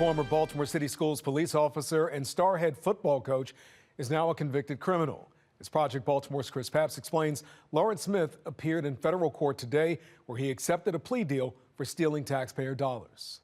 former Baltimore City Schools police officer and star head football coach is now a convicted criminal. As Project Baltimore's Chris Papps explains, Lawrence Smith appeared in federal court today where he accepted a plea deal for stealing taxpayer dollars.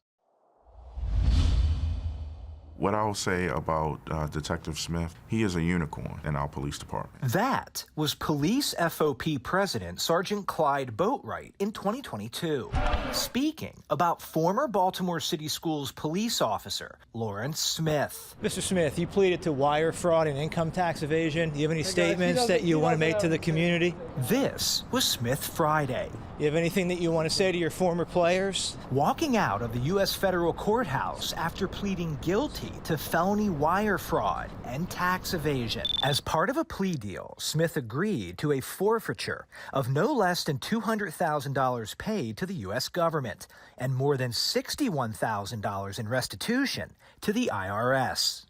What I'll say about Detective Smith, he is a unicorn in our police department. That was Police FOP President Sergeant Clyde Boatwright in 2022, speaking about former Baltimore City Schools police officer Lawrence Smith. Mr. Smith, you pleaded to wire fraud and income tax evasion. Do you have any statements that you want to make to the community? This was Smith Friday. You have anything that you want to say to your former players? Walking out of the U.S. federal courthouse after pleading guilty to felony wire fraud and tax evasion. As part of a plea deal, Smith agreed to a forfeiture of no less than $200,000 paid to the U.S. government and more than $61,000 in restitution to the IRS.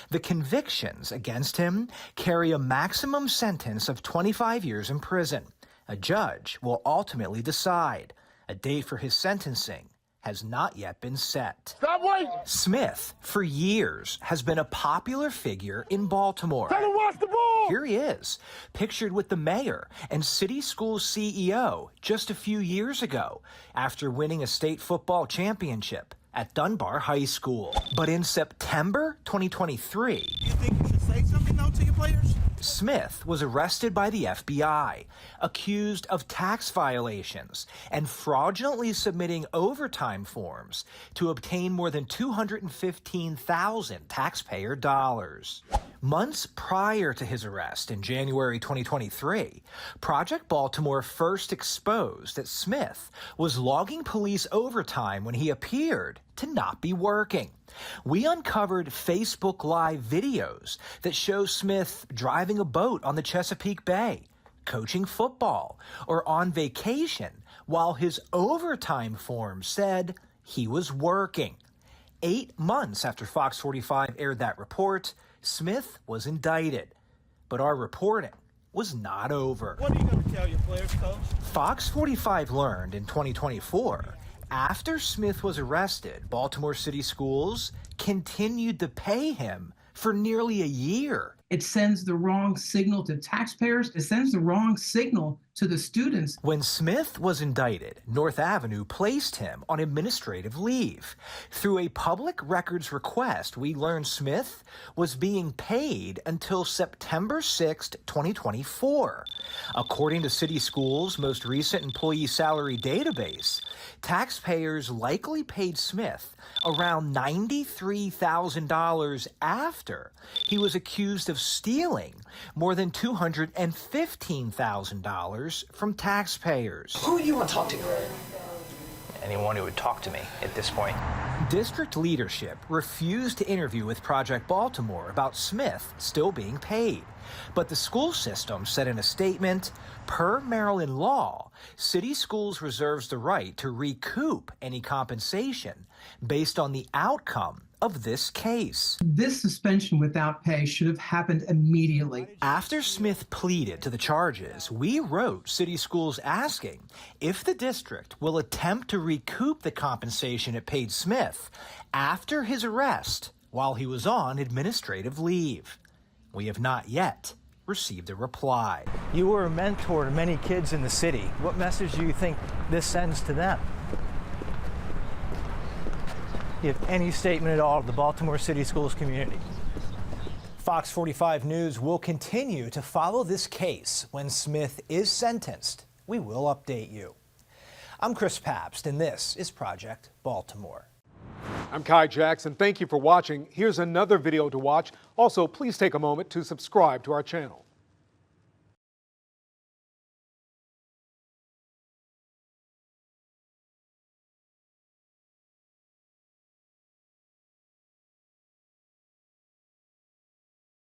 The convictions against him carry a maximum sentence of 25 years in prison. A judge will ultimately decide. A date for his sentencing has not yet been set. Stop waiting! Smith, for years, has been a popular figure in Baltimore. Tell him watch the ball! Here he is, pictured with the mayor and city schools CEO just a few years ago after winning a state football championship at Dunbar High School. But in September 2023, you think you should say something though to your players? Smith was arrested by the FBI, accused of tax violations and fraudulently submitting overtime forms to obtain more than $215,000 taxpayer dollars. Months prior to his arrest in January 2023, Project Baltimore first exposed that Smith was logging police overtime when he appeared to not be working. We uncovered Facebook Live videos that show Smith driving a boat on the Chesapeake Bay, coaching football, or on vacation while his overtime form said he was working. 8 months after Fox 45 aired that report, Smith was indicted. But our reporting was not over. What are you going to tell your players, Coach? Fox 45 learned in 2024, after Smith was arrested, Baltimore City Schools continued to pay him for nearly a year. It sends the wrong signal to taxpayers. It sends the wrong signal to the students. When Smith was indicted, North Avenue placed him on administrative leave. Through a public records request, we learned Smith was being paid until September 6, 2024. According to City Schools' most recent employee salary database, taxpayers likely paid Smith around $93,000 after he was accused of stealing more than $215,000 from taxpayers. Who do you want to talk to? Anyone who would talk to me at this point. District leadership refused to interview with Project Baltimore about Smith still being paid. But the school system said in a statement, per Maryland law, City Schools reserves the right to recoup any compensation based on the outcome of this case. This suspension without pay should have happened immediately. After Smith pleaded to the charges, we wrote City Schools asking if the district will attempt to recoup the compensation it paid Smith after his arrest while he was on administrative leave. We have not yet received a reply. You were a mentor to many kids in the city. What message do you think this sends to them? Do you have any statement at all of the Baltimore City Schools community? Fox 45 News will continue to follow this case. When Smith is sentenced, we will update you. I'm Chris Papps, and this is Project Baltimore. I'm Kai Jackson. Thank you for watching. Here's another video to watch. Also, please take a moment to subscribe to our channel.